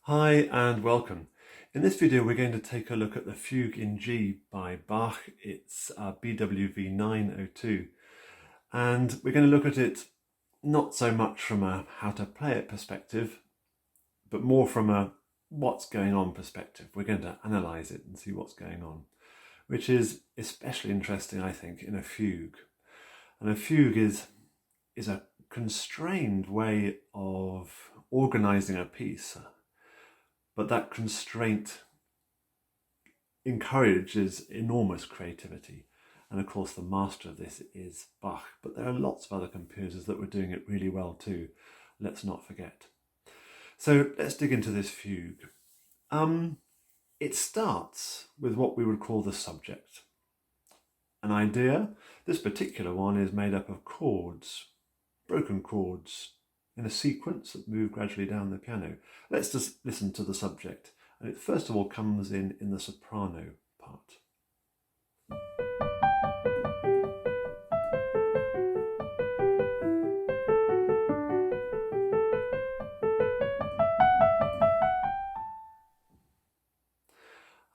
Hi and welcome. In this video we're going to take a look at the Fugue in G by Bach. It's BWV 902, and we're going to look at it not so much from a how to play it perspective, but more from a what's going on perspective. We're going to analyse it and see what's going on, which is especially interesting, I think, in a fugue. And a fugue is a constrained way of organising a piece. But that constraint encourages enormous creativity. And of course, the master of this is Bach. But there are lots of other composers that were doing it really well too. Let's not forget. So let's dig into this fugue. It starts with what we would call the subject. An idea. This particular one is made up of chords, broken chords, in a sequence that move gradually down the piano. Let's just listen to the subject. And it first of all comes in the soprano part.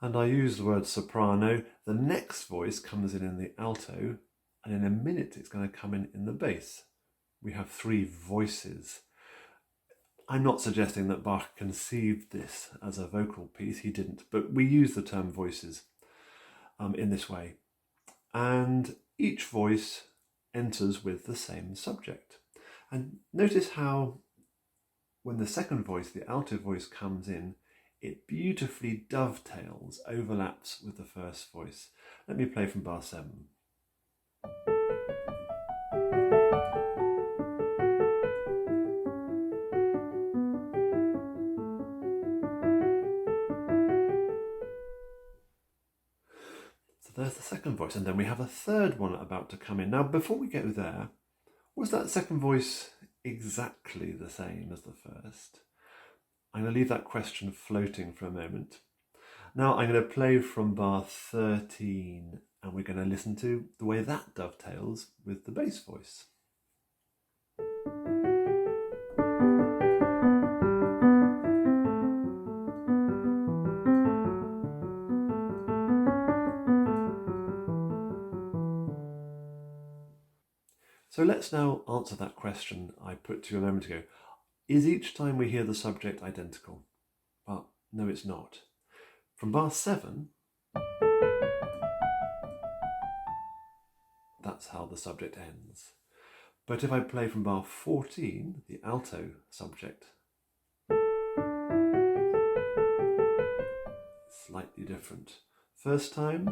And I use the word soprano. The next voice comes in the alto, and in a minute it's going to come in the bass. We have three voices. I'm not suggesting that Bach conceived this as a vocal piece, he didn't, but we use the term voices in this way. And each voice enters with the same subject. And notice how when the second voice, the alto voice, comes in, it beautifully dovetails, overlaps with the first voice. Let me play from bar 7. There's the second voice, and then we have a third one about to come in. Now, before we go there, was that second voice exactly the same as the first? I'm going to leave that question floating for a moment. Now I'm going to play from bar 13, and we're going to listen to the way that dovetails with the bass voice. So let's now answer that question I put to you a moment ago. Is each time we hear the subject identical? Well, no, it's not. From bar 7, that's how the subject ends. But if I play from bar 14, the alto subject, slightly different. First time,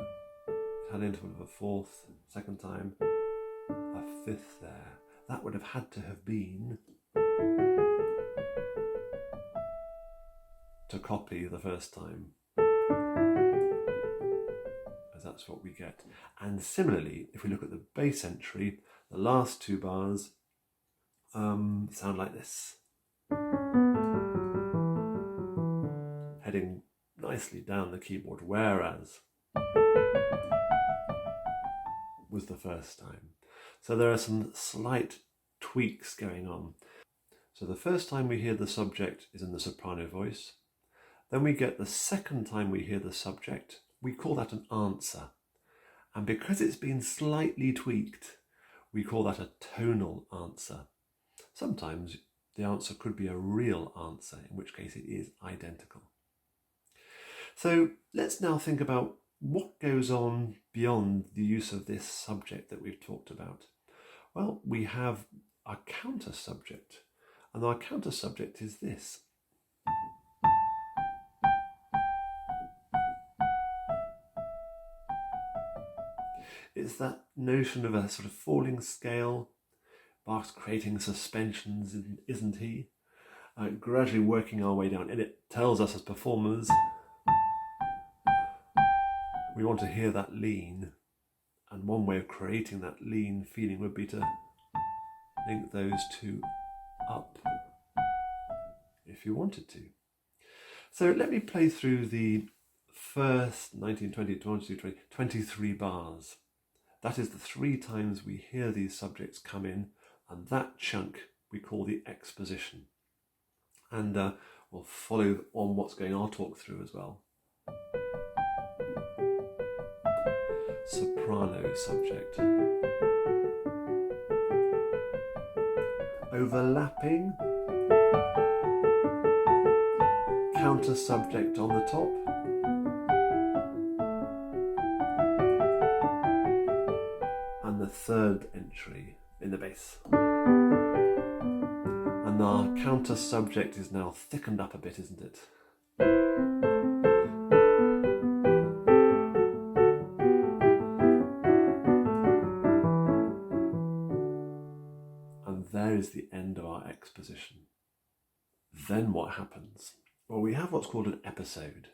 it had an interval of a fourth. Second time, a fifth there. That would have had to have been to copy the first time, as that's what we get. And similarly, if we look at the bass entry, the last two bars sound like this, heading nicely down the keyboard, whereas was the first time. So there are some slight tweaks going on. So the first time we hear the subject is in the soprano voice. Then we get the second time we hear the subject, we call that an answer. And because it's been slightly tweaked, we call that a tonal answer. Sometimes the answer could be a real answer, in which case it is identical. So let's now think about what goes on beyond the use of this subject that we've talked about. Well, we have our counter subject, and our counter subject is this. It's that notion of a sort of falling scale. Bach's creating suspensions, isn't he? Gradually working our way down, and it tells us as performers we want to hear that lean, and one way of creating that lean feeling would be to link those two up if you wanted to. So let me play through the first 19, 20, 22, 20, 23 bars. That is the 3 times we hear these subjects come in, and that chunk we call the exposition. And We'll follow on what's going on, I'll talk through as well. Soprano subject. Overlapping. Counter subject on the top. And the third entry in the bass. And our counter subject is now thickened up a bit, isn't it? And there is the end of our exposition. Then what happens? Well, we have what's called an episode.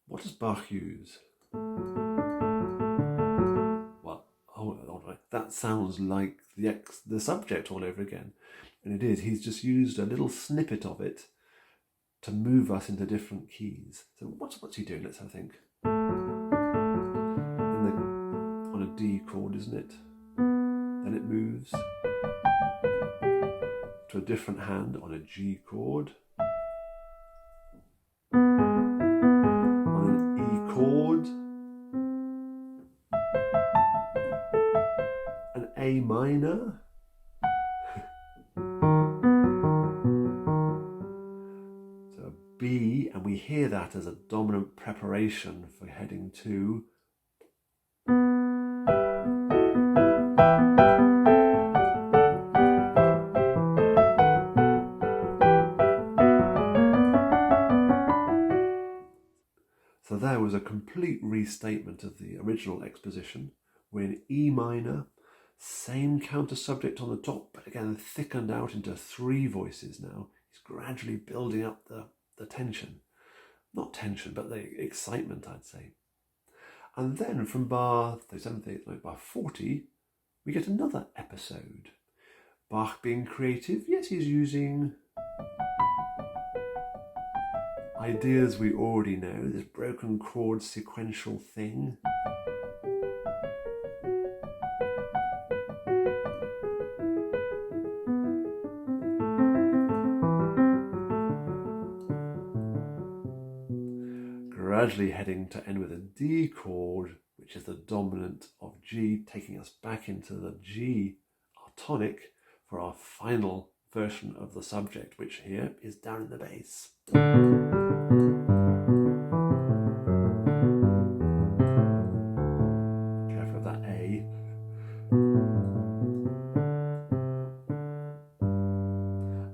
What does Bach use? Well, hold on. That sounds like the subject all over again. And it is. He's just used a little snippet of it to move us into different keys. So what's he doing? Let's have a think. On a D chord, isn't it? Then it moves to a different hand on a G chord. On an E chord. An A minor. B, and we hear that as a dominant preparation for heading to so there was a complete restatement of the original exposition. We're in E minor, same counter subject on the top, but again thickened out into 3 voices now. He's gradually building up the tension. Not tension, but the excitement, I'd say. And then from bar 40, we get another episode. Bach being creative. Yes, he's using ideas we already know, this broken chord sequential thing. Gradually heading to end with a D chord, which is the dominant of G, taking us back into the G tonic for our final version of the subject, which here is down in the bass. Careful of that A.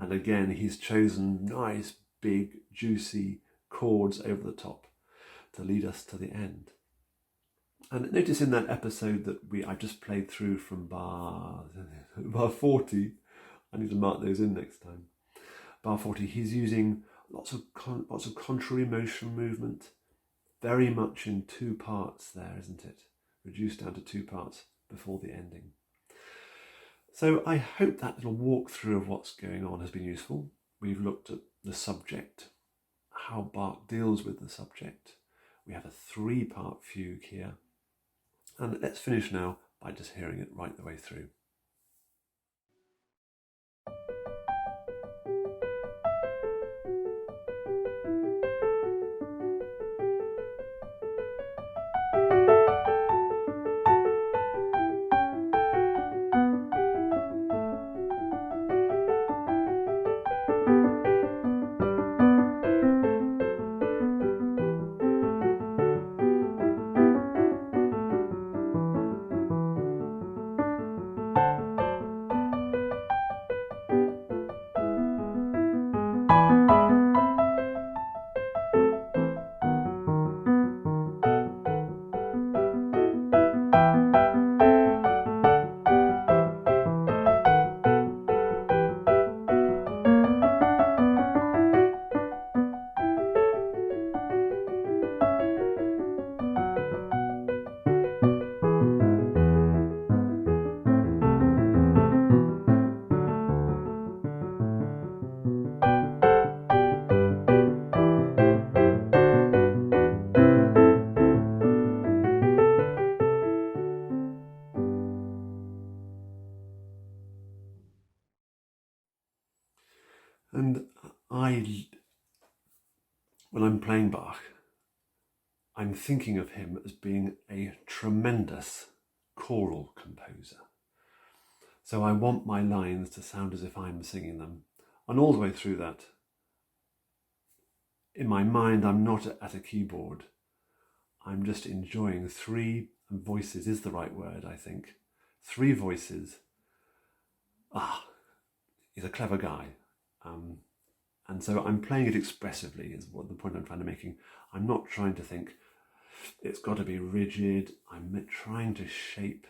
And again, he's chosen nice, big, juicy chords over the top to lead us to the end. And notice in that episode that I just played through from bar 40, I need to mark those in next time. Bar 40, he's using lots of contrary motion movement, very much in 2 parts there, isn't it? Reduced down to 2 parts before the ending. So I hope that little walkthrough of what's going on has been useful. We've looked at the subject, how Bach deals with the subject. We have a 3-part fugue here. And let's finish now by just hearing it right the way through. when I'm playing Bach, I'm thinking of him as being a tremendous choral composer. So I want my lines to sound as if I'm singing them. And all the way through that, in my mind, I'm not at a keyboard. I'm just enjoying three voices is the right word, I think. Three voices. He's a clever guy. And so I'm playing it expressively is what the point I'm trying to making. I'm not trying to think it's got to be rigid. I'm trying to shape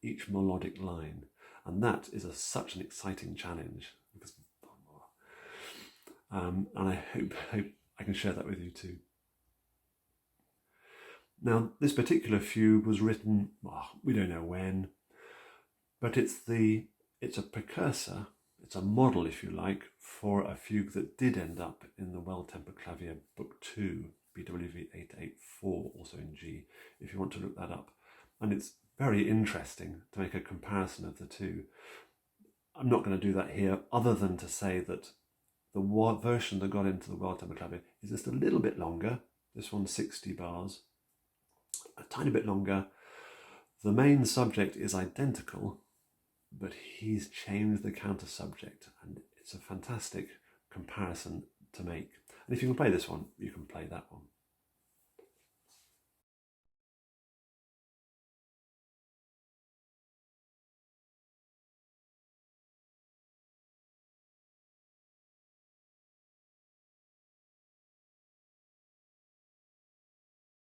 each melodic line. And that is such an exciting challenge. And I hope I can share that with you too. Now, this particular fugue was written, we don't know when, but it's a precursor, it's a model, if you like, for a fugue that did end up in the Well-Tempered Clavier Book 2, BWV 884, also in G, if you want to look that up. And it's very interesting to make a comparison of the two. I'm not going to do that here, other than to say that the version that got into the Well-Tempered Clavier is just a little bit longer. This one's 60 bars, a tiny bit longer. The main subject is identical, but he's changed the counter subject, and it's a fantastic comparison to make. And if you can play this one, you can play that one.